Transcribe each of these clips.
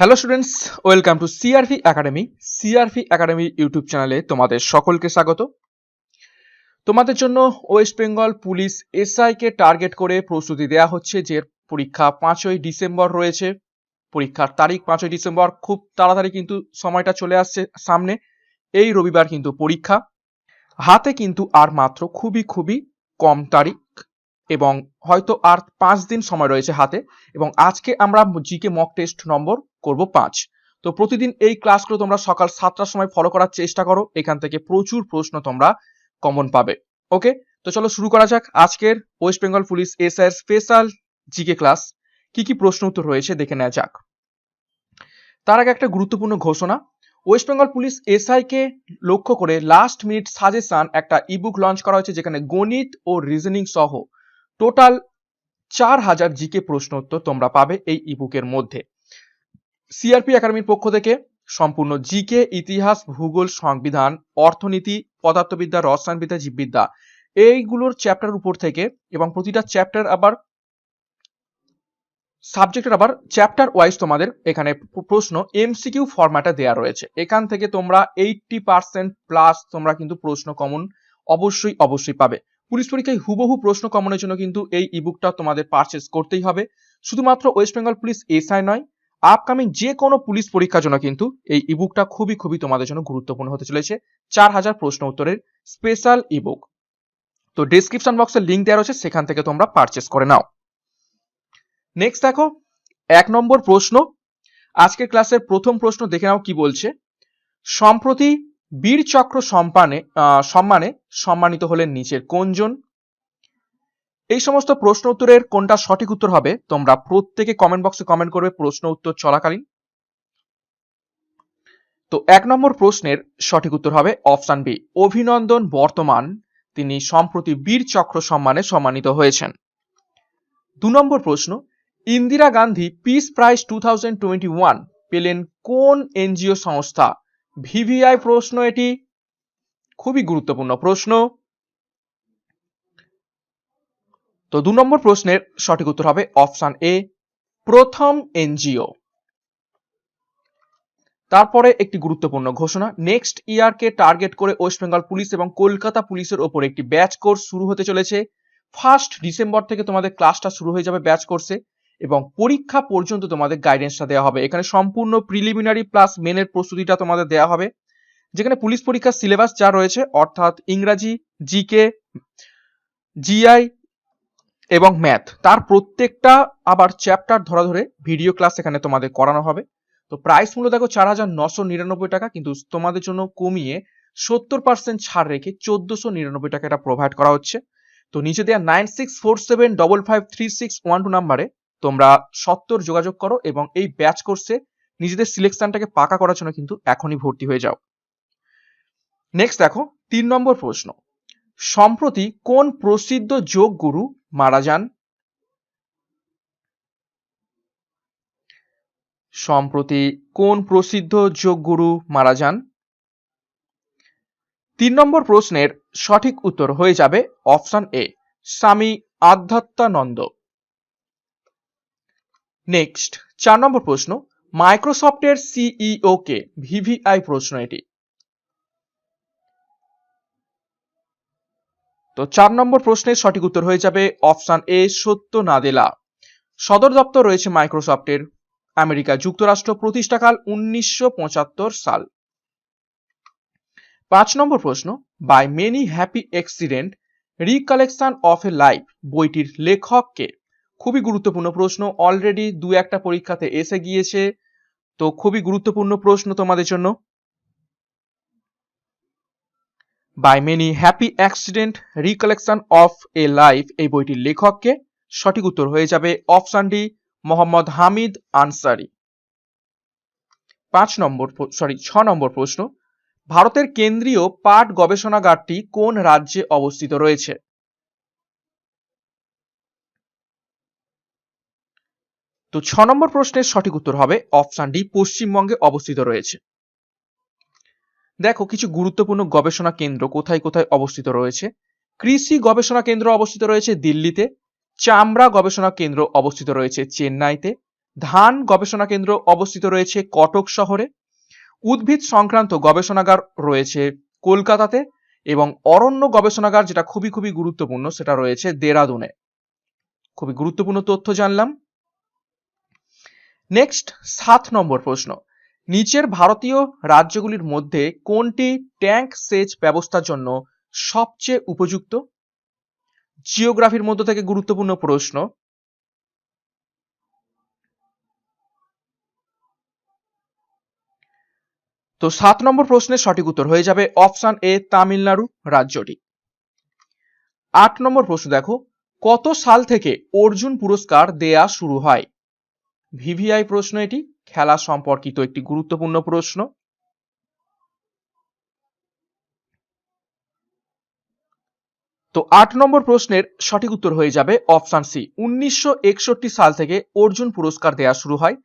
Hello students, welcome to CR-V academy. CR-V academy YouTube চ্যানেলে তোমাদের সকলকে স্বাগত। তোমাদের জন্য ওয়েস্ট বেঙ্গল পুলিশ এসআই কে টার্গেট করে প্রস্তুতি দেওয়া হচ্ছে, যে পরীক্ষা 5ই ডিসেম্বর রয়েছে। পরীক্ষার তারিখ 5ই ডিসেম্বর, খুব তাড়াতাড়ি কিন্তু সময়টা চলে আসছে সামনে। এই রবিবার কিন্তু পরীক্ষা হাতে, কিন্তু আর মাত্র খুবই কম তারিখ এবং হয়তো আর 5 দিন সময় রয়েছে হাতে। এবং আজকে আমরা জিকে মক টেস্ট নম্বর করব 5। তো প্রতিদিন এই ক্লাসগুলো তোমরা সকাল 7টার সময় ফলো করার চেষ্টা করো, এখান থেকে প্রচুর প্রশ্ন তোমরা কমন পাবে। ওকে, তো চলো শুরু করা যাক আজকের ওয়েস্ট বেঙ্গল পুলিশ এসআই এর স্পেশাল জিকে ক্লাস। কি প্রশ্ন উত্তর রয়েছে দেখে নেওয়া যাক। তার আগে একটা গুরুত্বপূর্ণ ঘোষণা, ওয়েস্ট বেঙ্গল পুলিশ এসআই কে লক্ষ্য করে লাস্ট মিনিট সাজেশন একটা ইবুক লঞ্চ করা হয়েছে, যেখানে গণিত ও রিজনিং সহ টোটাল 4000 জিকে প্রশ্ন উত্তর তোমরা পাবে এই ইবুকের মধ্যে। সিআরপি একাডেমির পক্ষ থেকে সম্পূর্ণ জিকে, ইতিহাস, ভূগোল, সংবিধান, অর্থনীতি, পদার্থবিদ্যা, রসায়নবিদ্যা, জীববিদ্যা এইগুলোর চ্যাপ্টার উপর থেকে, এবং প্রতিটা চ্যাপ্টার আবার সাবজেক্টের আবার চ্যাপ্টার ওয়াইজ তোমাদের এখানে প্রশ্ন এমসিকিউ ফরম্যাটে দেওয়া রয়েছে। এখান থেকে তোমরা 80% প্লাস তোমরা কিন্তু প্রশ্ন কমন অবশ্যই পাবে। পুলিশ পরীক্ষায় হুবহু প্রশ্ন কমনের জন্য কিন্তু এই ইবুকটা তোমাদের পারচেজ করতেই হবে। শুধুমাত্র ওয়েস্ট বেঙ্গল পুলিশ এসআই নয়, আপকামিং যে কোনো পুলিশ পরীক্ষার জন্য কিন্তু এই ইবুকটা খুবই তোমাদের জন্য গুরুত্বপূর্ণ হতে চলেছে। 4000 প্রশ্ন উত্তরের স্পেশাল ইবুক। তো ডেসক্রিপশন বক্সে লিংক দেওয়া রয়েছে, সেখান থেকে তোমরা পারচেজ করে নাও। নেক্সট দেখো 1 নম্বর প্রশ্ন, আজকের ক্লাসের প্রথম প্রশ্ন দেখে নাও কি বলছে। সম্প্রতি বীর চক্র সম্মানে সম্মানিত হলেন নিচের কোনজন? এই সমস্ত প্রশ্ন উত্তরের কোনটা সঠিক উত্তর হবে তোমরা প্রত্যেকে কমেন্ট বক্সে কমেন্ট করবে প্রশ্ন উত্তর চলাকালীন। তো 1 নম্বর প্রশ্নের সঠিক উত্তর হবে অপশন বি, অভিনন্দন বর্তমান। তিনি সম্প্রতি বীর চক্র সম্মানে সম্মানিত হয়েছেন। 2 নম্বর প্রশ্ন, ইন্দিরা গান্ধী পিস প্রাইজ 2021 পেলেন কোন এনজিও সংস্থা? ভিভিআই প্রশ্ন, এটি খুবই গুরুত্বপূর্ণ প্রশ্ন। তো 2 নম্বর প্রশ্নের সঠিক উত্তর হবে অপশন এ, প্রথম এনজিও। তারপরে একটি গুরুত্বপূর্ণ ঘোষণা, নেক্সট ইয়ারকে টার্গেট করে ওয়েস্ট বেঙ্গল পুলিশ এবং কলকাতা পুলিশের ওপর একটি ব্যাচ কোর্স শুরু হতে চলেছে। 1 ডিসেম্বর থেকে তোমাদের ক্লাসটা শুরু হয়ে যাবে ব্যাচ কোর্সে, এবং পরীক্ষা পর্যন্ত তোমাদের গাইডেন্সটা দেওয়া হবে। এখানে সম্পূর্ণ প্রিলিমিনারি প্লাস মেনের প্রস্তুতিটা তোমাদের দেওয়া হবে, যেখানে পুলিশ পরীক্ষার সিলেবাস যা রয়েছে অর্থাৎ ইংরাজি, জিকে, জিআই এবং ম্যাথ, তার প্রত্যেকটা আবার চ্যাপ্টার ধরে ভিডিও ক্লাস এখানে তোমাদের করানো হবে। তো প্রাইস মূল্য দেখো 4999 টাকা, কিন্তু তোমাদের জন্য কমিয়ে 70% ছাড় রেখে 1499 টাকা এটা প্রোভাইড করা হচ্ছে। তো নিচে দেওয়া 9647553612 নাম্বারে তোমরা 70 যোগাযোগ করো এবং এই ব্যাচ কোর্সে নিজেদের সিলেকশনটাকে পাকা করার জন্য কিন্তু এখনই ভর্তি হয়ে যাও। নেক্সট দেখো 3 নম্বর প্রশ্ন, সম্প্রতি কোন প্রসিদ্ধ যোগ গুরু মারা যান? সম্প্রতি কোন প্রসিদ্ধ যোগ গুরু মারা যান? 3 নম্বর প্রশ্নের সঠিক উত্তর হয়ে যাবে অপশন এ, স্বামী আধ্যাত্মানন্দ। নেক্সট 4 নম্বর প্রশ্ন, মাইক্রোসফটের সিইও কে? ভিভিআই প্রশ্ন এটি। তো 4 নম্বর প্রশ্নের সঠিক উত্তর হয়ে যাবে অপশন এ, সত্য নাদেলা। সদর দপ্তর রয়েছে মাইক্রোসফটের আমেরিকা যুক্তরাষ্ট্র, প্রতিষ্ঠাকাল 1975 সাল। 5 নম্বর প্রশ্ন, by many happy accident recollection of a life বইটির লেখক কে? খুবই গুরুত্বপূর্ণ প্রশ্ন, অলরেডি 2-1টা পরীক্ষাতে এসে গিয়েছে, তো খুবই গুরুত্বপূর্ণ প্রশ্ন তোমাদের জন্য। By many happy accident recollection of a life এই বইটির লেখক কে? সঠিক উত্তর হয়ে যাবে অপশন ডি, মোহাম্মদ হামিদ আনসারি। 6 নম্বর প্রশ্ন, ভারতের কেন্দ্রীয় পাট গবেষণাগারটি কোন রাজ্যে অবস্থিত রয়েছে? তো 6 নম্বর প্রশ্নের সঠিক উত্তর হবে অপশন ডি, পশ্চিমবঙ্গে অবস্থিত রয়েছে। দেখো কিছু গুরুত্বপূর্ণ গবেষণা কেন্দ্র কোথায় অবস্থিত রয়েছে। কৃষি গবেষণা কেন্দ্র অবস্থিত রয়েছে দিল্লিতে, চামড়া গবেষণা কেন্দ্র অবস্থিত রয়েছে চেন্নাইতে, ধান গবেষণা কেন্দ্র অবস্থিত রয়েছে কটক শহরে। উদ্ভিদ সংক্রান্ত গবেষণাগার রয়েছে কলকাতাতে এবং অরণ্য গবেষণাগার যেটা খুবই খুবই গুরুত্বপূর্ণ সেটা রয়েছে দেরাদুনে। খুবই গুরুত্বপূর্ণ তথ্য জানলাম। নেক্সট 7 নম্বর প্রশ্ন, নিচের ভারতীয় রাজ্যগুলির মধ্যে কোনটি ট্যাঙ্ক সেচ ব্যবস্থার জন্য সবচেয়ে উপযুক্ত? জিওগ্রাফির মধ্য থেকে গুরুত্বপূর্ণ প্রশ্ন। তো 7 নম্বর প্রশ্নের সঠিক উত্তর হয়ে যাবে অপশন এ তামিলনাড়ু রাজ্যটি। 8 নম্বর প্রশ্ন দেখো, কত সাল থেকে অর্জুন পুরস্কার দেয়া শুরু হয়? ভিভিআই প্রশ্ন, এটি খেলা সম্পর্কিত একটি গুরুত্বপূর্ণ প্রশ্ন। তো 8 নম্বর প্রশ্নের সঠিক উত্তর হয়ে যাবে অপশন সি, 1961 সাল থেকে অর্জুন পুরস্কার দেয়া শুরু হয়।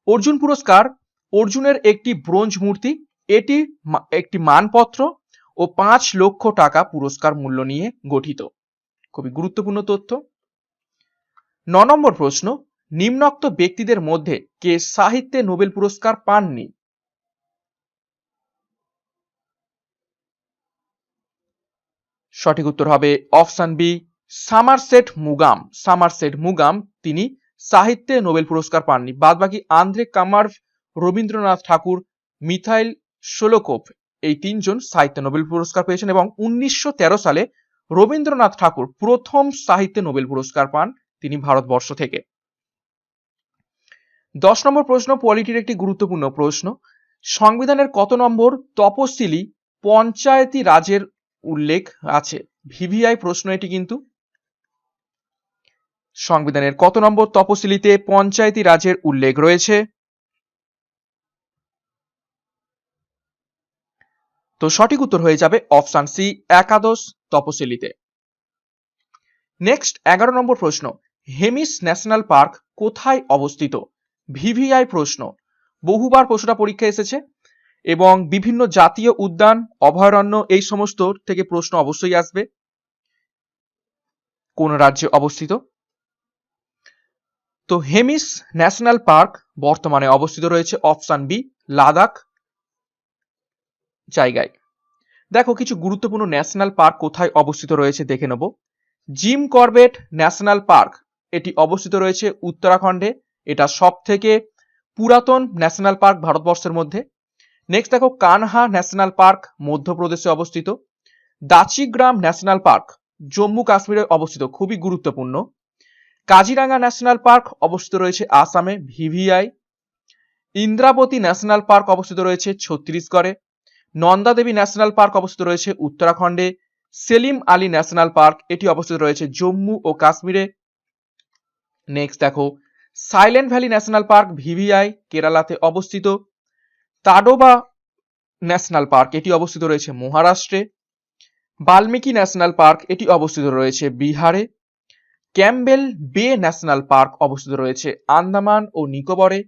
অর্জুন পুরস্কার অর্জুনের একটি ব্রোঞ্জ মূর্তি, এটি একটি মানপত্র ও 5 লক্ষ টাকা পুরস্কার মূল্য নিয়ে গঠিত। খুবই গুরুত্বপূর্ণ তথ্য। 9 নম্বর প্রশ্ন, নিম্নোক্ত ব্যক্তিদের মধ্যে কে সাহিত্যে নোবেল পুরস্কার পাননি? সঠিক উত্তর হবে অপশন বি, সামারসেট মুগাম। সামারসেট মুগাম তিনি সাহিত্যে নোবেল পুরস্কার পাননি। বাদবাকি আন্দ্রে কামার্ভ, রবীন্দ্রনাথ ঠাকুর, মিথাইল শোলোকোভ এই তিনজন সাহিত্যে নোবেল পুরস্কার পেয়েছেন এবং 1913 সালে রবীন্দ্রনাথ ঠাকুর প্রথম সাহিত্যে নোবেল পুরস্কার পান, তিনি ভারতবর্ষ থেকে। 10 নম্বর প্রশ্ন পলিটির একটি গুরুত্বপূর্ণ প্রশ্ন, সংবিধানের কত নম্বর তপশিলি পঞ্চায়েতি রাজের উল্লেখ আছে? ভিভিআই প্রশ্ন এটি কিন্তু। সংবিধানের কত নম্বর তপশিলিতে পঞ্চায়েতি রাজের উল্লেখ রয়েছে? তো সঠিক উত্তর হয়ে যাবে অপশন সি, একাদশ তপশিলিতে। নেক্সট 11 নম্বর প্রশ্ন, হেমিস ন্যাশনাল পার্ক কোথায় অবস্থিত? ভিভিআই প্রশ্ন, বহুবার প্রশ্নটা পরীক্ষায় এসেছে এবং বিভিন্ন জাতীয় উদ্যান, অভয়ারণ্য এই সমস্ত থেকে প্রশ্ন অবশ্যই আসবে। কোন রাজ্যে অবস্থিত? তো হেমিস ন্যাশনাল পার্ক বর্তমানে অবস্থিত রয়েছে অপশন বি, লাদাখ জায়গায়। দেখো কিছু গুরুত্বপূর্ণ ন্যাশনাল পার্ক কোথায় অবস্থিত রয়েছে দেখে নেব। জিম করবেট ন্যাশনাল পার্ক এটি অবস্থিত রয়েছে উত্তরাখণ্ডে, এটা সব থেকে পুরাতন ন্যাশনাল পার্ক ভারতবর্ষের মধ্যে। নেক্সট দেখো কানহা ন্যাশনাল পার্ক মধ্যপ্রদেশে অবস্থিত। দাচিগ্রাম ন্যাশনাল পার্ক জম্মু কাশ্মীরে অবস্থিত, খুবই গুরুত্বপূর্ণ। কাজিরাঙ্গা ন্যাশনাল পার্ক অবস্থিত রয়েছে আসামে, ভিভিআই। ইন্দ্রাবতী ন্যাশনাল পার্ক অবস্থিত রয়েছে ছত্তিশগড়ে। নন্দা দেবী ন্যাশনাল পার্ক অবস্থিত রয়েছে উত্তরাখণ্ডে। সেলিম আলী ন্যাশনাল পার্ক এটি অবস্থিত রয়েছে জম্মু ও কাশ্মীরে। নেক্সট দেখো সাইলেন্ট ভ্যালি ন্যাশনাল পার্ক ভিভিআই কেরালাতে অবস্থিত। তাডোবা ন্যাশনাল পার্ক এটি অবস্থিত রয়েছে মহারাষ্ট্রে। বাল্মীকি ন্যাশনাল পার্ক এটি অবস্থিত রয়েছে বিহারে। ক্যাম্বেল বে ন্যাশনাল পার্ক অবস্থিত রয়েছে আন্দামান ও নিকোবরে।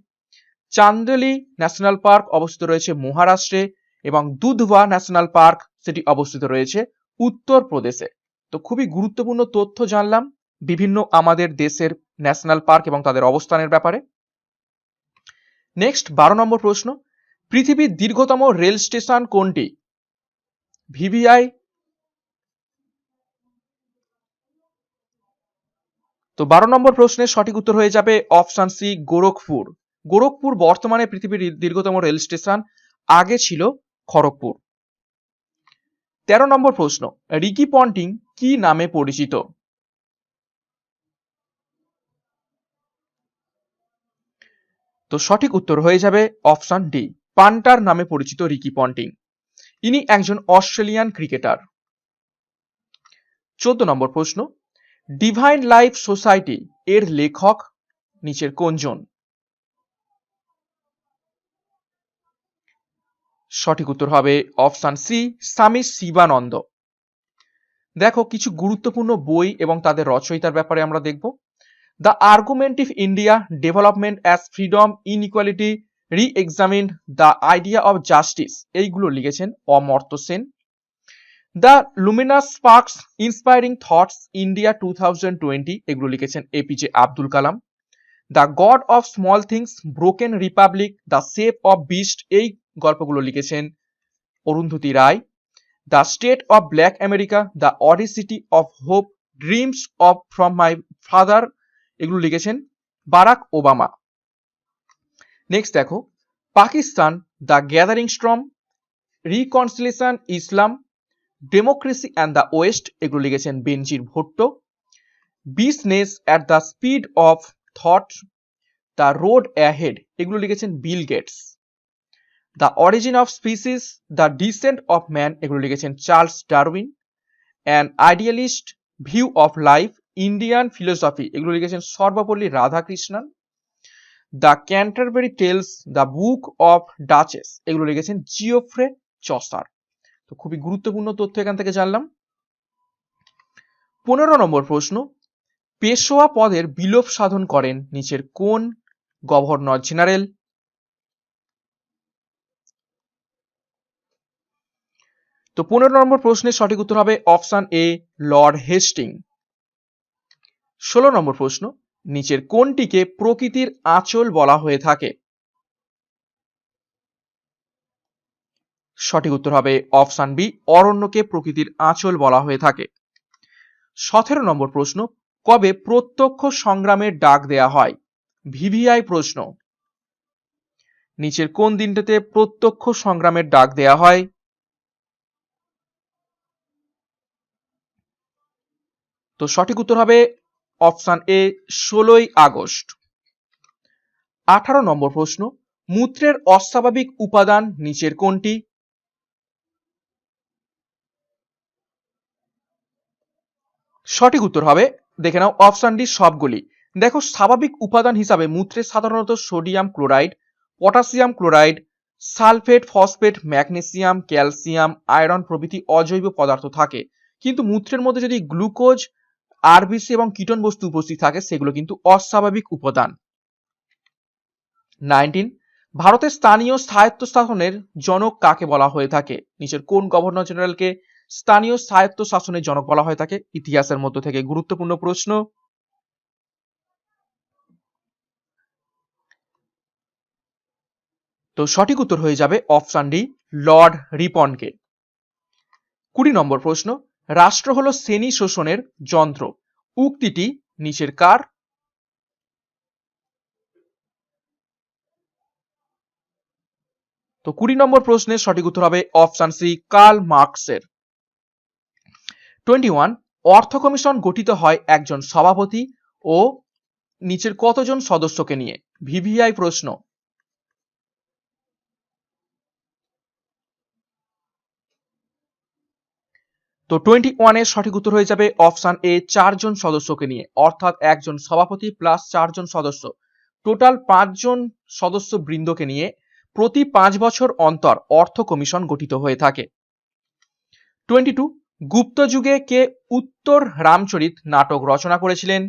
চান্দেলি ন্যাশনাল পার্ক অবস্থিত রয়েছে মহারাষ্ট্রে এবং দুধওয়া ন্যাশনাল পার্ক সেটি অবস্থিত রয়েছে উত্তরপ্রদেশে। তো খুবই গুরুত্বপূর্ণ তথ্য জানলাম বিভিন্ন আমাদের দেশের ন্যাশনাল পার্ক এবং তাদের অবস্থানের ব্যাপারে। নেক্সট 12 নম্বর প্রশ্ন, পৃথিবীর দীর্ঘতম রেল স্টেশন কোনটি? ভিভিআই। তো 12 নম্বর প্রশ্নের সঠিক উত্তর হয়ে যাবে অপশন সি, গোরখপুর। গোরখপুর বর্তমানে পৃথিবীর দীর্ঘতম রেল স্টেশন, আগে ছিল খড়গপুর। 13 নম্বর প্রশ্ন, রিকি পন্টিং কি নামে পরিচিত? তো সঠিক উত্তর হয়ে যাবে অপশন ডি, পান্টার নামে পরিচিত রিকি পন্টিং। ইনি একজন অস্ট্রেলিয়ান ক্রিকেটার। 14 নম্বর প্রশ্ন, ডিভাইন লাইফ সোসাইটি এর লেখক নিচের কোনজন? সঠিক উত্তর হবে অপশন সি, স্বামী শিবানন্দ। দেখো কিছু গুরুত্বপূর্ণ বই এবং তাদের রচয়িতার ব্যাপারে আমরা দেখব। The Argumentative India, Development as Freedom, Inequality, Re-examined, The Idea of Justice এইগুলো লিখেছেন Amartya Sen. The Luminous Sparks, Inspiring Thoughts, India 2020 এগুলো লিখেছেন APJ Abdul Kalam. The God of Small Things, Broken Republic, The Shape of Beast, এই গল্পগুলো লিখেছেন Arundhati Roy. The State of Black America, The Audacity of Hope, Dreams of From My Father, এগুলো লিখেছেন Barack Obama. Next দেখো, Pakistan, the gathering Storm, Reconciliation Islam, Democracy and the West, এগুলো লিখেছেন Benazir Bhutto. Business at the Speed of Thought, The Road Ahead, এগুলো লিখেছেন Bill Gates. The Origin of Species, The Descent of Man, এগুলো লিখেছেন Charles Darwin. An Idealist View of Life, Indian Philosophy, এগুলো লিখেছেন Sarvepalli Radhakrishnan. The Canterbury Tales, The Book of Duchess, এগুলো লিখেছেন Geoffrey Chaucer. তো খুবই গুরুত্বপূর্ণ তথ্য এখান থেকে জানলাম। 15 নম্বর প্রশ্ন, পেশোয়া পদের বিলোপ সাধন করেন নিচের কোন গভর্নর জেনারেল? তো 15 নম্বর প্রশ্নের সঠিক উত্তর হবে অপশন এ, লর্ড হেস্টিং। 16 নম্বর প্রশ্ন, নিচের কোনটিকে প্রকৃতির আঁচল বলা হয়ে থাকে? সঠিক উত্তর হবে অপশন বি, অরণ্যকে প্রকৃতির আঁচল বলা হয়ে থাকে। 17 নম্বর প্রশ্ন, কবে প্রত্যক্ষ সংগ্রামের ডাক দেয়া হয়? ভিভিআই প্রশ্ন। নিচের কোন দিনটাতে প্রত্যক্ষ সংগ্রামের ডাক দেয়া হয়? তো সঠিক উত্তর হবে অপশন এ, 16ই আগস্ট। 18 নম্বর প্রশ্ন, মূত্রের অস্বাভাবিক উপাদান নিচের কোনটি? সঠিক উত্তর হবে, দেখে নাও অপশন ডি সবগুলি। দেখো, স্বাভাবিক উপাদান হিসাবে মূত্রে সাধারণত sodium chloride, potassium chloride, sulphate, phosphate, magnesium, calcium, iron প্রভৃতি অজৈব পদার্থ থাকে। কিন্তু মূত্রের মধ্যে যদি গ্লুকোজ, আরবিসি এবং কীটন বস্তু উপস্থিত থাকে সেগুলো কিন্তু অস্বাভাবিক উপাদান। 19, ভারতের স্থানীয় স্বায়ত্তশাসনের জনক কাকে বলা হয়ে থাকে? নিচের কোন গভর্নর জেনারেলকে স্থানীয় স্বায়ত্তশাসনের জনক বলা হয়ে থাকে? ইতিহাসের মধ্য থেকে গুরুত্বপূর্ণ প্রশ্ন। তো সঠিক উত্তর হয়ে যাবে অপশন ডি, লর্ড রিপনকে। 20 নম্বর প্রশ্ন, রাষ্ট্র হলো শ্রেণী শোষণের যন্ত্র, উক্তিটি নিচের কার? তো 20 নম্বর প্রশ্নের সঠিক উত্তর হবে অপশন সি, কার্ল মার্কসের। 21, অর্থ কমিশন গঠিত হয় একজন সভাপতি ও নিচের কতজন সদস্যকে নিয়ে? ভিভিআই প্রশ্ন। তো 21 এর সঠিক উত্তর হয়ে যাবে অপশন এ, 4 জন সদস্যকে নিয়ে, অর্থাৎ একজন সভাপতি প্লাস 4 জন সদস্য, টোটাল 5 জন সদস্য বৃন্দকে নিয়ে প্রতি 5 বছর অন্তর অর্থ কমিশন গঠিত হয়ে থাকে। 22, গুপ্ত যুগে কে উত্তর রামচরিত নাটক রচনা করেছিলেন?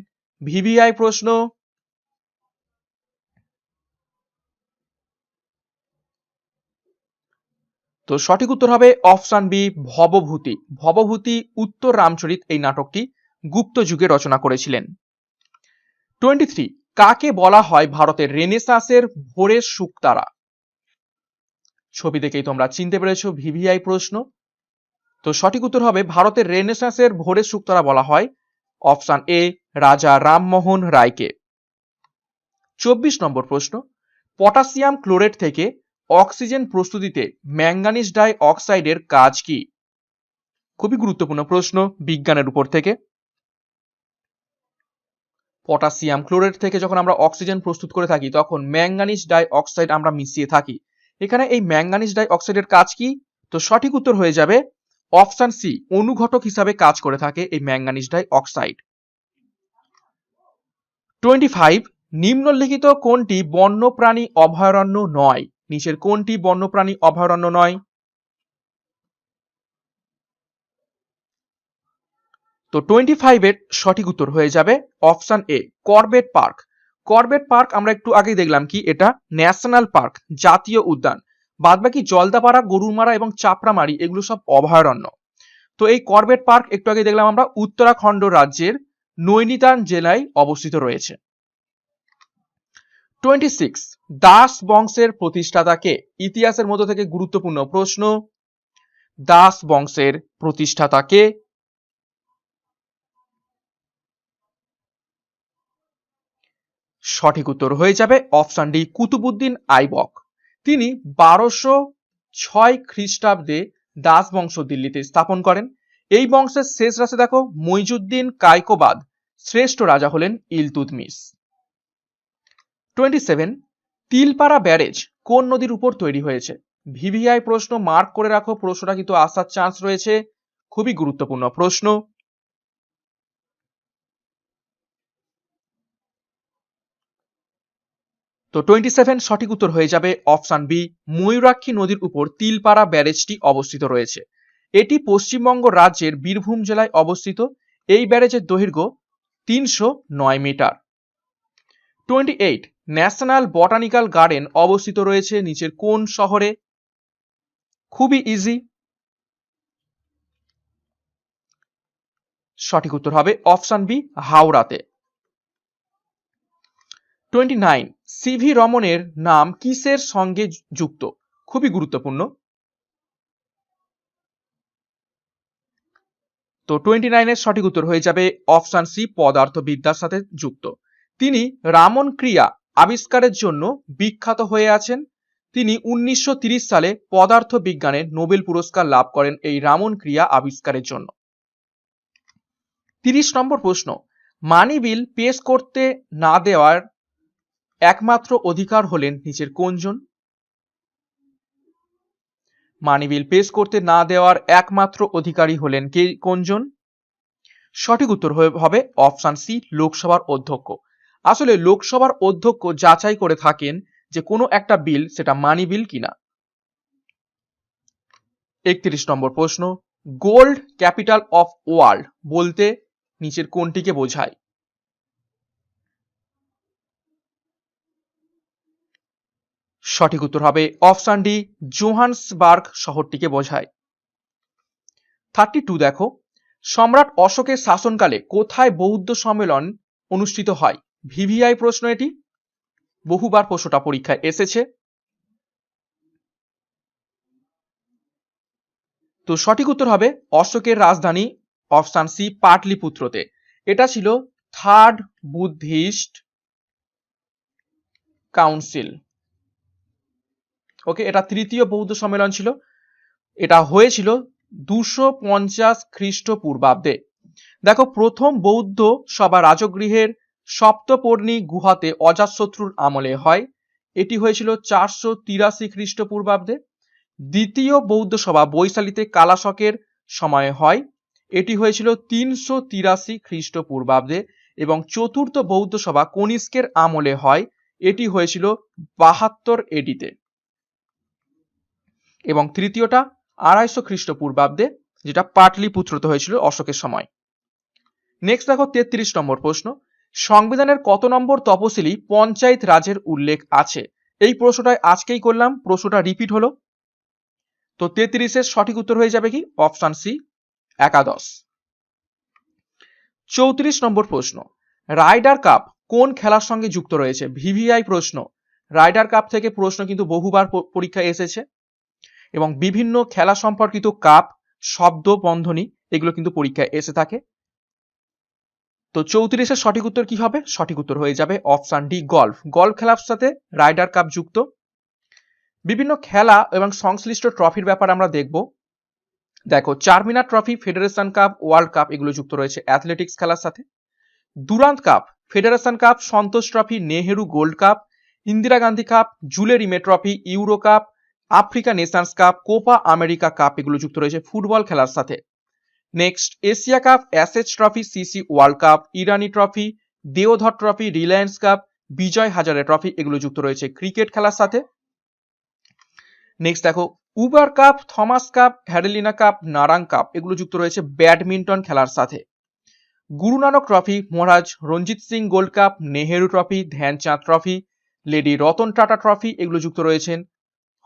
ভিভিআই প্রশ্ন। তো সঠিক উত্তর হবে অপশন বি, ভবভূতি। ভবভূতি উত্তর রামচরিত এই নাটকটি গুপ্ত যুগে রচনা করেছিলেন। 23, কাকে বলা হয় ভারতের রেনেসাঁসের ভোরের শুকতারা? ছবি দেখেই তোমরা চিনতে পেরেছো, ভিভিআই প্রশ্ন। তো সঠিক উত্তর হবে ভারতের রেনেসাঁসের ভোরের শুকতারা বলা হয় অপশন এ, রাজা রামমোহন রায়কে। 24 নম্বর প্রশ্ন, পটাশিয়াম ক্লোরেট থেকে অক্সিজেন প্রস্তুতিতে ম্যাঙ্গানিজ ডাই অক্সাইডের কাজ কি? খুবই গুরুত্বপূর্ণ প্রশ্ন বিজ্ঞানের উপর থেকে। পটাশিয়াম ক্লোরেট থেকে যখন আমরা অক্সিজেন প্রস্তুত করে থাকি তখন ম্যাঙ্গানিজ ডাই অক্সাইড আমরা মিশিয়ে থাকি। এখানে এই ম্যাঙ্গানিজ ডাই অক্সাইডের কাজ কি? তো সঠিক উত্তর হয়ে যাবে অপশন সি, অনুঘটক হিসাবে কাজ করে থাকে এই ম্যাঙ্গানিজ ডাই অক্সাইড। 25, নিম্নলিখিত কোনটি বন্যপ্রাণী অভয়ারণ্য নয়? নিচের কোনটি বন্যপ্রাণী অভয়ারণ্য নয়? তো 25 এর সঠিক উত্তর হয়ে যাবে option A, Corbett park. Corbett park আমরা একটু আগেই দেখলাম কি এটা ন্যাশনাল পার্ক, জাতীয় উদ্যান। বাদবাকি জলদাপাড়া, গরুমারা এবং চাপড়ামারি এগুলো সব অভয়ারণ্য। তো এই করবেট পার্ক একটু আগে দেখলাম আমরা উত্তরাখণ্ড রাজ্যের নৈনিতাল জেলায় অবস্থিত রয়েছে। 26 দাস বংশের প্রতিষ্ঠাতা কে? ইতিহাসের মধ্য থেকে গুরুত্বপূর্ণ প্রশ্ন। দাস বংশের প্রতিষ্ঠাতা কে? সঠিক উত্তর হয়ে যাবে অপশন ডি কুতুবুদ্দিন আইবক। তিনি 1206 খ্রিস্টাব্দে দাস বংশ দিল্লিতে স্থাপন করেন। এই বংশের শেষ রাজা দেখো মইজুদ্দিন কায়কোবাদ, শ্রেষ্ঠ রাজা হলেন ইলতুৎমিশ। 27 তিলপাড়া ব্যারেজ কোন নদীর উপর তৈরি হয়েছে? ভিভিআই প্রশ্ন, মার্ক করে রাখো, প্রশ্নটা কিন্তু আসার চান্স রয়েছে, খুবই গুরুত্বপূর্ণ প্রশ্ন। তো 27 সঠিক উত্তর হয়ে যাবে অপশন বি ময়ূরাক্ষী নদীর উপর তিলপাড়া ব্যারেজটি অবস্থিত রয়েছে। এটি পশ্চিমবঙ্গ রাজ্যের বীরভূম জেলায় অবস্থিত। এই ব্যারেজের দৈর্ঘ্য 309 মিটার। 28 ন্যাশনাল বটানিক্যাল গার্ডেন অবস্থিত রয়েছে নিচের কোন শহরে? খুবই ইজি, সঠিক উত্তর হবে অপশন বি হাওড়াতে। 29 সিভি রমনের নাম কিসের সঙ্গে যুক্ত? খুবই গুরুত্বপূর্ণ। তো 29 এর সঠিক উত্তর হয়ে যাবে অপশন সি পদার্থবিদ্যার সাথে যুক্ত। তিনি রামন ক্রিয়া আবিষ্কারের জন্য বিখ্যাত হয়ে আছেন। তিনি 1930 সালে পদার্থ বিজ্ঞানে নোবেল পুরস্কার লাভ করেন এই রামন ক্রিয়া আবিষ্কারের জন্য। 30 নম্বর প্রশ্ন, মানি বিল পেশ করতে না দেওয়ার একমাত্র অধিকার হলেন নিচের কোনজন? মানি বিল পেশ করতে না দেওয়ার একমাত্র অধিকারী হলেন কে, কোনজন? সঠিক উত্তর হবে অপশন সি লোকসভার অধ্যক্ষ। আসলে লোকসভার অধ্যক্ষ যাচাই করে থাকেন যে কোনো একটা বিল সেটা মানি বিল কিনা। 31 নম্বর প্রশ্ন, গোল্ড ক্যাপিটাল অফ ওয়ার্ল্ড বলতে নিচের কোনটিকে বোঝায়? সঠিক উত্তর হবে অপশন ডি জোহান্সবার্গ শহরটিকে বোঝায়। 32 দেখো, সম্রাট অশোকের শাসনকালে কোথায় বৌদ্ধ সম্মেলন অনুষ্ঠিত হয়? ভিভিআই প্রশ্ন, এটি বহুবার প্রশ্নটা পরীক্ষায় এসেছে। তো সঠিক উত্তর হবে অশোকের রাজধানী অপশন সি পাটলিপুত্রতে। এটা ছিল থার্ড বুদ্ধিস্ট কাউন্সিল। ওকে, এটা তৃতীয় বৌদ্ধ সম্মেলন ছিল। এটা হয়েছিল 250 খ্রিস্টপূর্বাব্দে। দেখো, প্রথম বৌদ্ধ সভা রাজগৃহের সপ্তপর্ণী গুহাতে অজাতশত্রুর আমলে হয়। এটি হয়েছিল 483 খ্রিস্টপূর্বাব্দে। দ্বিতীয় বৌদ্ধ সভা বৈশালীতে কালাশকের সময়ে হয়। এটি হয়েছিল 383 খ্রিস্টপূর্বাব্দে। এবং চতুর্থ বৌদ্ধ সভা কনিষ্কের আমলে হয়। এটি হয়েছিল 72 এডিতে। এবং তৃতীয়টা 250 খ্রিস্টপূর্বাব্দে, যেটা পাটলিপুত্রতে হয়েছিল অশোকের সময়। নেক্সট দেখো 33 নম্বর প্রশ্ন, সংবিধানের কত নম্বর তপশিলি পঞ্চায়েত রাজের উল্লেখ আছে? এই প্রশ্নটাই আজকেই করলাম, প্রশ্নটা রিপিট হলো। তো 33 এর সঠিক উত্তর হয়ে যাবে কি অপশন সি 11। 34 নম্বর প্রশ্ন, রাইডার কাপ কোন খেলার সঙ্গে যুক্ত রয়েছে? ভিভিআই প্রশ্ন। রাইডার কাপ থেকে প্রশ্ন কিন্তু বহুবার পরীক্ষায় এসেছে এবং বিভিন্ন খেলা সম্পর্কিত কাপ, শব্দ বন্ধনী এগুলো কিন্তু পরীক্ষায় এসে থাকে। তো 34 এর সঠিক উত্তর কি হবে? সঠিক উত্তর হয়ে যাবে অপশন ডি গলফ। গলফ খেলার সাথে রাইডার কাপ যুক্ত। বিভিন্ন খেলা এবং সংশ্লিষ্ট ট্রফির ব্যাপারে আমরা দেখব। দেখো, Charminar Trophy, Federation Cup, World Cup এগুলো যুক্ত রয়েছে অ্যাথলেটিক্স খেলার সাথে। Durand Cup, Federation Cup, Santosh Trophy, Nehru Gold Cup, Indira Gandhi Cup, Jules Rimet Trophy, Euro Cup, Africa Nations Cup, Copa America Cup এগুলো যুক্ত রয়েছে ফুটবল খেলার সাথে। Next Asia Cup, Ashes Trophy, CC World Cup, Irani Trophy, Deodhar Trophy, Reliance Cup, Vijay Hazare Trophy এগুলো যুক্ত রয়েছে cricket খেলার সাথে। নেক্সট দেখো, উবার কাপ, থমাস কাপ, হ্যাডেলিনা কাপ, নারাং কাপ এগুলো যুক্ত রয়েছে ব্যাডমিন্টন খেলার সাথে। Guru Nanak Trophy, Maharaj Ranjit Singh Gold Cup, Nehru Trophy, Dhyanchand Trophy, Lady Ratan Tata Trophy এগুলো যুক্ত রয়েছেন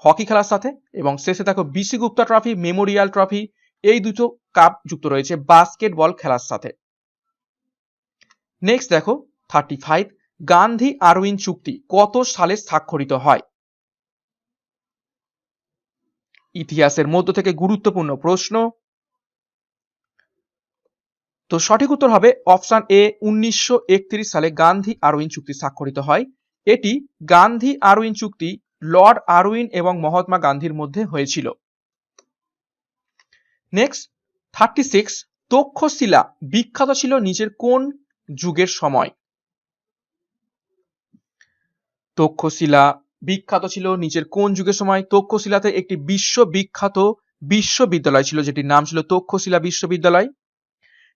হকি খেলার সাথে। এবং শেষে দেখো BC Gupta Trophy, Memorial Trophy এই দুটো কাপ যুক্ত রয়েছে বাস্কেটবল খেলার সাথে। নেক্সট দেখো 35, গান্ধী আরউইন চুক্তি কত সালে স্বাক্ষরিত হয়? ইতিহাসের মধ্য থেকে গুরুত্বপূর্ণ প্রশ্ন। তো সঠিক উত্তর হবে অপশন এ, 1931 সালে গান্ধী আরউইন চুক্তি স্বাক্ষরিত হয়। এটি গান্ধী আরউইন চুক্তি লর্ড আরউইন এবং মহাত্মা গান্ধীর মধ্যে হয়েছিল। নেক্সট 36, তক্ষশিলা বিখ্যাত ছিল নিচের কোন যুগের সময়? তক্ষশিলা বিখ্যাত ছিল নিচের কোন যুগের সময়? তক্ষশিলাতে একটি বিশ্ববিখ্যাত বিশ্ববিদ্যালয় ছিল যেটির নাম ছিল তক্ষশিলা বিশ্ববিদ্যালয়,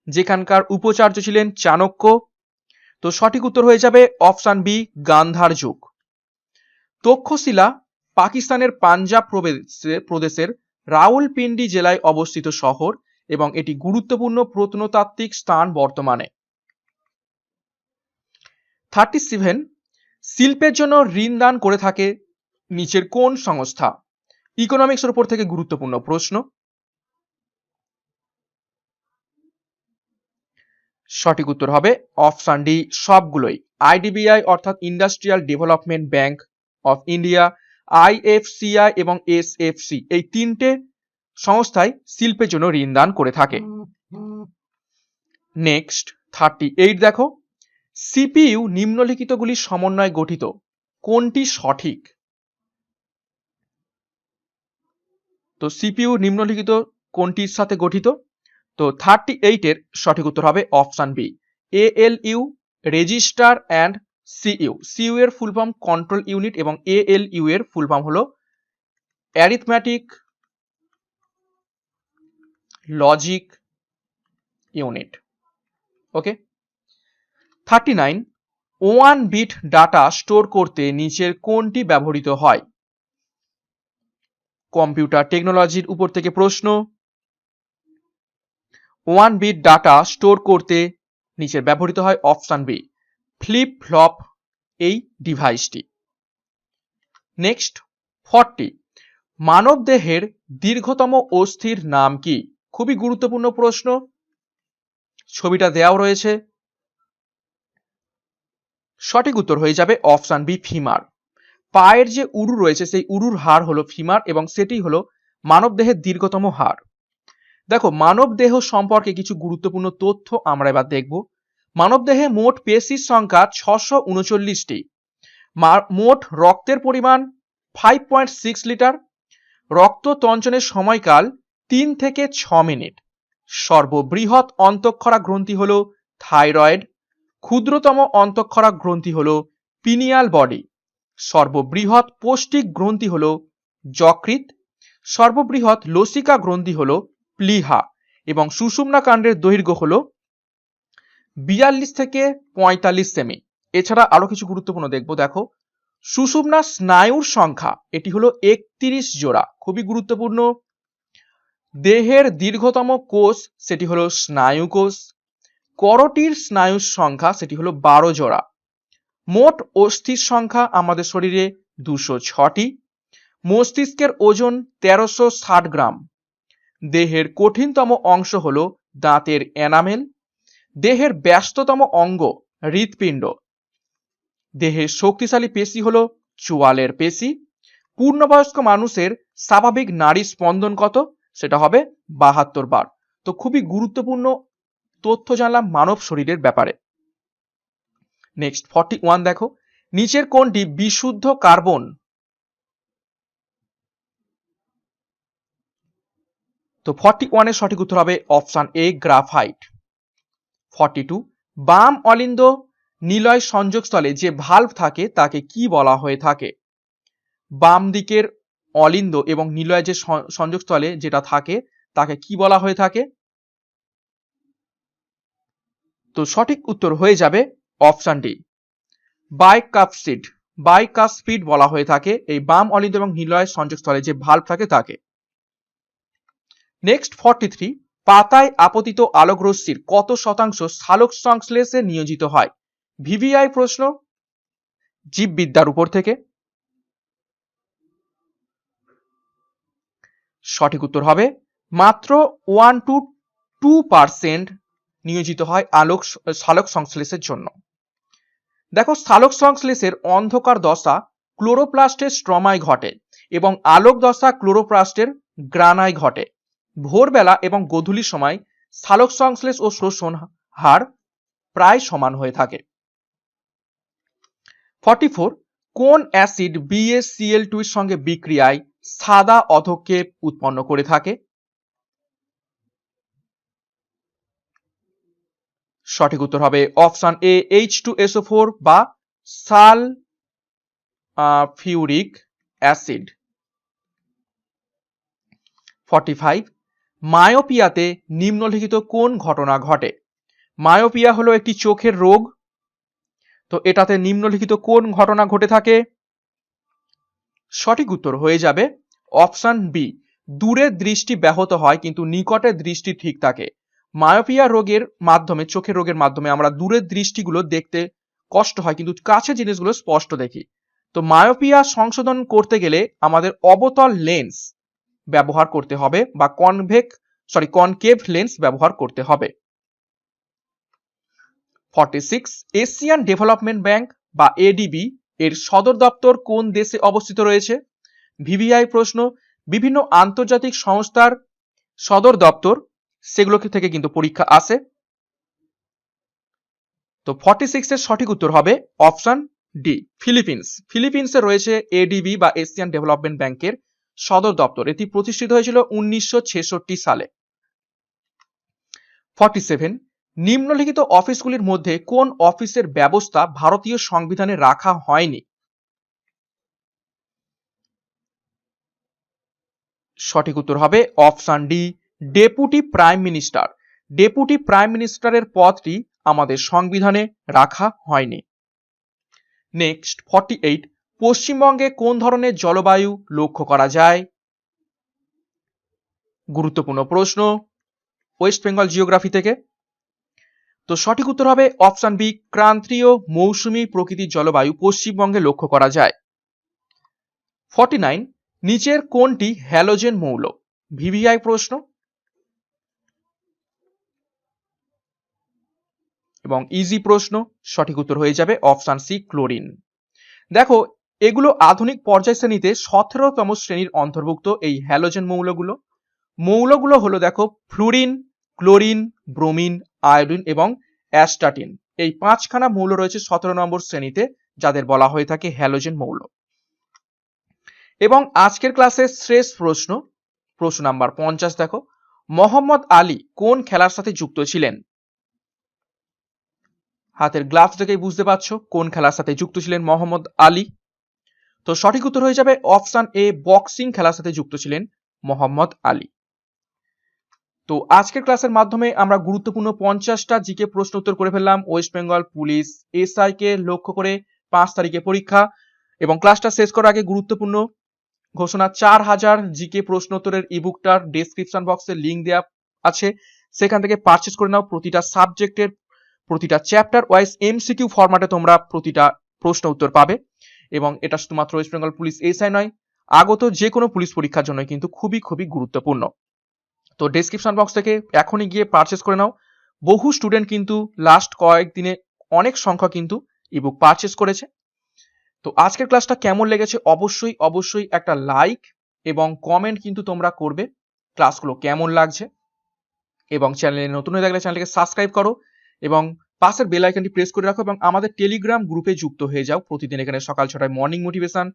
যেখানকার উপাচার্য ছিলেন চাণক্য। তো সঠিক উত্তর হয়ে যাবে অপশন বি, গান্ধার যুগ। তক্ষশিলা পাকিস্তানের পাঞ্জাব প্রদেশের রাওয়ালপিন্ডি জেলায় অবস্থিত শহর এবং এটি গুরুত্বপূর্ণ প্রত্নতাত্ত্বিক স্থান বর্তমানে। 37, শিল্পের জন্য ঋণ দান করে থাকে নিচের কোন সংস্থা? ইকোনমিক্সের উপর থেকে গুরুত্বপূর্ণ প্রশ্ন। সঠিক উত্তর হবে অপশন ডি, সবগুলোই। আইডিবিআই অর্থাৎ industrial development bank of India, IFCI এবং এসএফসি, এই তিনটে সংস্থায় শিল্পের জন্য ঋণ দান করে থাকে। নেক্সট 38 দেখো, সিপিইউ নিম্নলিখিতগুলির সমন্বয়ে গঠিত, কোনটি সঠিক? তো সিপিইউ নিম্নলিখিত কোনটির সাথে গঠিত? তো 38 এর সঠিক উত্তর হবে option B, ALU, register and CU. CU এর ফুল ফর্ম কন্ট্রোল ইউনিট এবং এএলইউ এর ফুল ফর্ম হলো arithmetic logic unit. Okay. 39, 1 bit data store করতে নিচের কোনটি ব্যবহৃত হয়? কম্পিউটার টেকনোলজির উপর থেকে প্রশ্ন। 1 বিট ডাটা স্টোর করতে নিচের ব্যবহৃত হয় অপশন বি, ফ্লিপ ফ্লপ এই ডিভাইসটি। নেক্সট 40, মানব দেহের দীর্ঘতম অস্থির নাম কি? খুবই গুরুত্বপূর্ণ প্রশ্ন, ছবিটা দেওয়া রয়েছে। সঠিক উত্তর হয়ে যাবে অপশন বি, ফিমার। পায়ের যে উরু রয়েছে সেই উরুর হাড় হলো ফিমার এবং সেটি হলো মানব দেহের দীর্ঘতম হাড়। দেখো, মানব দেহ সম্পর্কে কিছু গুরুত্বপূর্ণ তথ্য আমরা এবার দেখব। মানব দেহে মোট পেশির সংখ্যা 639টি। মোট রক্তের পরিমাণ 5.6 লিটার। রক্ত তঞ্চনের সময়কাল 3 থেকে 6 মিনিট। সর্ববৃহৎ অন্তঃক্ষরা গ্রন্থি হলো থাইরয়েড। ক্ষুদ্রতম অন্তঃক্ষরা গ্রন্থি হলো পিনিয়াল বডি। সর্ববৃহৎ পৌষ্টিক গ্রন্থি হলো যকৃৎ। সর্ববৃহৎ লসিকা গ্রন্থি হলো প্লীহা এবং সুষুম্না কাণ্ডের দৈর্ঘ্য হলো 42 থেকে 45 সেমি। এছাড়া আরো কিছু গুরুত্বপূর্ণ দেখব। দেখো, সুষুম্না স্নায়ুর সংখ্যা এটি হলো 31 জোড়া, খুবই গুরুত্বপূর্ণ। দেহের দীর্ঘতম কোষ সেটি হলো স্নায়ু কোষ। করটির স্নায়ুর সংখ্যা সেটি হলো 12 জোড়া। মোট অস্থির সংখ্যা আমাদের শরীরে 206টি। মস্তিষ্কের ওজন 1360 গ্রাম। দেহের কঠিনতম অংশ হলো দাঁতের এনামেল। দেহের ব্যস্ততম অঙ্গ হৃৎপিণ্ড। দেহের শক্তিশালী পেশি হলো চোয়ালের পেশি। পূর্ণবয়স্ক মানুষের স্বাভাবিক নাড়ী স্পন্দন কত? সেটা হবে 72 বার। তো খুবই গুরুত্বপূর্ণ তথ্য জানলাম মানব শরীরের ব্যাপারে। নেক্সট 41 দেখো, নিচের কোনটি বিশুদ্ধ কার্বন? তো 41 এর সঠিক উত্তর হবে অপশন এ, গ্রাফাইট। 42, বাম অলিন্দ নিলয় সংযোগস্থলে যে ভালভ থাকে তাকে কি বলা হয়ে থাকে? বাম দিকের অলিন্দ এবং নিলয় যে সংযোগস্থলে যেটা থাকে তাকে কি বলা হয়ে থাকে? তো সঠিক উত্তর হয়ে যাবে অপশন ডি, বাইকাপসিড। বাইকাসপিড বলা হয়ে থাকে এই বাম অলিন্দ এবং নিলয় সংযোগস্থলে যে ভালভ থাকে তাকে। নেক্সট 43, পাতায় আপতিত আলোক রশ্মির কত শতাংশ সালোক সংশ্লেষে নিয়োজিত হয়? ভিভিআই প্রশ্ন, জীববিদ্যার উপর থেকে। সঠিক উত্তর হবে মাত্র 1 to 2% নিয়োজিত হয় সালোক সংশ্লেষের জন্য। দেখো সালোক সংশ্লেষের অন্ধকার দশা ক্লোরোপ্লাস্টের স্ট্রমায় ঘটে এবং আলোক দশা ক্লোরোপ্লাস্টের গ্রানায় ঘটে। ভোরবেলা এবং গোধূলির সময় সালোক সংশ্লেষ ও শোষণ হার প্রায় সমান হয়ে থাকে। 44 কোন অ্যাসিড BaCl2 এর সঙ্গে বিক্রিয়ায় সাদা অধক্ষেপ উৎপন্ন করে থাকে? সঠিক উত্তর হবে অপশন এ H2SO4 বা সালফিউরিক অ্যাসিড। 45 মায়োপিয়াতে নিম্নলিখিত কোন ঘটনা ঘটে? মায়োপিয়া হলো একটি চোখের রোগ। তো এটাতে নিম্নলিখিত কোন ঘটনা ঘটে থাকে? সঠিক উত্তর হয়ে যাবে অপশন বি, দূরের দৃষ্টি ব্যাহত হয় কিন্তু নিকটের দৃষ্টি ঠিক থাকে। মায়োপিয়া রোগের মাধ্যমে, চোখের রোগের মাধ্যমে আমরা দূরের দৃষ্টিগুলো দেখতে কষ্ট হয় কিন্তু কাছে জিনিসগুলো স্পষ্ট দেখি। তো মায়োপিয়া সংশোধন করতে গেলে আমাদের অবতল লেন্স ব্যবহার করতে হবে বা কনকেভ লেন্স ব্যবহার করতে হবে। 46 এশিয়ান ডেভেলপমেন্ট ব্যাংক বা এডিবি এর সদর দপ্তর কোন দেশে অবস্থিত রয়েছে? ভিভিআই প্রশ্ন। বিভিন্ন আন্তর্জাতিক সংস্থার সদর দপ্তর সেগুলো থেকে কিন্তু পরীক্ষা আসে। তো 46 এর সঠিক উত্তর হবে অপশন ডি, ফিলিপিন্স। ফিলিপিন্সে রয়েছে এডিবি বা এশিয়ান ডেভেলপমেন্ট ব্যাংকের সদর দপ্তর। এটি প্রতিষ্ঠিত হয়েছিল 1966 সালে। 47 নিম্নলিখিত অফিসগুলির মধ্যে কোন অফিসের ব্যবস্থা ভারতীয় সংবিধানে রাখা হয়নি? সঠিক উত্তর হবে option D, deputy prime minister. Deputy prime মিনিস্টারের পদটি আমাদের সংবিধানে রাখা হয়নি। নেক্সট 48 পশ্চিমবঙ্গে কোন ধরনের জলবায়ু লক্ষ্য করা যায়? গুরুত্বপূর্ণ প্রশ্ন ওয়েস্ট বেঙ্গল জিওগ্রাফি থেকে। তো সঠিক উত্তর হবে অপশন বি, ক্রান্তীয় মৌসুমী প্রকৃতির জলবায়ু পশ্চিমবঙ্গে লক্ষ্য করা যায়। 49 নিচের কোনটি হ্যালোজেন মৌল? ভিভিআই প্রশ্ন এবং ইজি প্রশ্ন। সঠিক উত্তর হয়ে যাবে অপশন সি, ক্লোরিন। দেখো এগুলো আধুনিক পর্যায় শ্রেণীতে 17তম শ্রেণীর অন্তর্ভুক্ত এই হ্যালোজেন মৌলগুলো। মৌলগুলো হলো দেখো ফ্লুরিন, ক্লোরিন, ব্রোমিন, আয়োডিন এবং অ্যাস্টাটিন। এই 5খানা মৌল রয়েছে 17 নম্বর শ্রেণীতে, যাদের বলা হয়ে থাকে হ্যালোজেন মৌল। এবং আজকের ক্লাসের শেষ প্রশ্ন, প্রশ্ন নাম্বার 50 দেখো, মোহাম্মদ আলী কোন খেলার সাথে যুক্ত ছিলেন? হাতের গ্লাভস দেখেই বুঝতে পারছো কোন খেলার সাথে যুক্ত ছিলেন মোহাম্মদ আলী। তো সঠিক উত্তর হয়ে যাবে অপশন এ, বক্সিং খেলার সাথে যুক্ত ছিলেন মোহাম্মদ আলী। তো আজকের ক্লাসের মাধ্যমে আমরা গুরুত্বপূর্ণ 50টা জিকে প্রশ্ন উত্তর করে ফেললাম। ওয়েস্ট বেঙ্গল পুলিশ এসআই কে লক্ষ্য করে 5 তারিখে পরীক্ষা। এবং ক্লাসটা শেষ করার আগে গুরুত্বপূর্ণ ঘোষণা, 4000 জিকে প্রশ্ন উত্তরের ইবুকটার ডেসক্রিপশন বক্সে লিংক দেওয়া আছে, সেখান থেকে পারচেজ করে নাও। প্রতিটা সাবজেক্টের প্রতিটা চ্যাপ্টার ওয়াইজ এমসিকিউ ফরম্যাটে তোমরা প্রতিটা প্রশ্ন উত্তর পাবে। এবং এটা শুধুমাত্র ওয়েস্ট বেঙ্গল পুলিশ এসআই নয়, আগত যে কোনো পুলিশ পরীক্ষার জন্য কিন্তু খুবই খুবই গুরুত্বপূর্ণ। তো ডেসক্রিপশন বক্স থেকে এখনই গিয়ে পারচেজ করে নাও। বহু স্টুডেন্ট কিন্তু লাস্ট কয়েকদিনে অনেক সংখ্যা কিন্তু ইবুক পারচেজ করেছে। তো আজকের ক্লাসটা কেমন লেগেছে অবশ্যই অবশ্যই একটা লাইক এবং কমেন্ট কিন্তু তোমরা করবে, ক্লাসগুলো কেমন লাগছে। এবং চ্যানেলে নতুন হয়ে থাকলে চ্যানেলটিকে সাবস্ক্রাইব করো এবং পাশের বেল আইকনটি প্রেস করে রাখো এবং আমাদের টেলিগ্রাম গ্রুপে যুক্ত হয়ে যাও। প্রতিদিন এখানে সকাল 6টায় মর্নিং মোটিভেশন,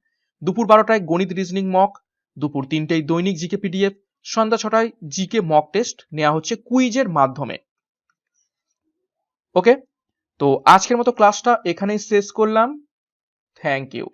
দুপুর 12টায় গণিত রিজনিং মক, দুপুর 3টায় দৈনিক জিকে পিডিএফ, সন্ধ্যা 6টায় জিকে মক টেস্ট নেওয়া হচ্ছে কুইজের মাধ্যমে। ওকে, তো আজকের মতো ক্লাসটা এখানেই শেষ করলাম। Thank you.